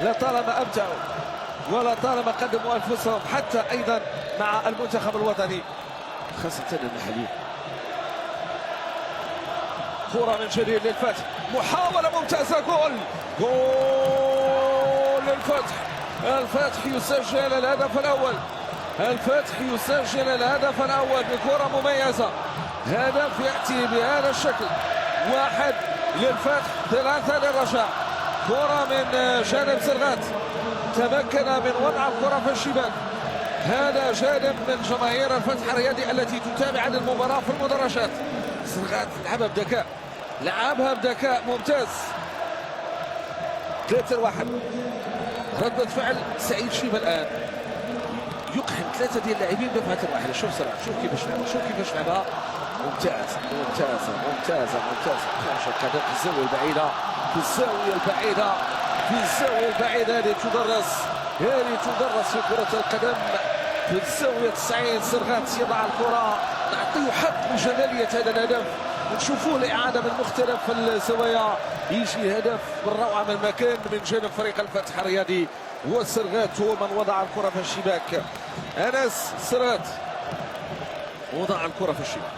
لطالما أبدعوا ولطالما قدموا أنفسهم حتى أيضا مع المنتخب الوطني خاصة المحلي. كرة من جديد للفتح، محاولة ممتازة، جول للفتح. الفتح يسجل الهدف الأول، الفتح يسجل الهدف الأول بكرة مميزة. هدف يأتي بهذا الشكل، 1 للفتح 3 للرجاء. كرة من جانب زرغات، تمكن من وضع الكرة في الشباك. هذا جانب من جماهير الفتح الرياضي التي تتابع المباراة في المدرجات. زرغات لعبها بذكاء، لعبها بذكاء ممتاز. 3-1. ردة فعل سعيد شيبة الآن يقحم 3 ديال اللاعبين دفعة واحدة. شوف سرعة، شوف كيفاش لعبها، شوف كيفاش لعبها. ممتازة ممتازة ممتازة ممتازة. خارج القدم في الزاوية البعيدة، في الزاوية البعيدة، في الزاوية البعيدة. هذه تدرس، هذه تدرس في كرة القدم في الزاوية 90. زرغات يضع الكرة، نعطيه حق بجمالية هذا الهدف ونشوفوه الإعادة من مختلف الزوايا. يجي هدف بالروعة من مكان من جانب فريق الفتح الرياضي. هو سرغات هو من وضع الكرة في الشباك. أنس سرغات وضع الكرة في الشباك.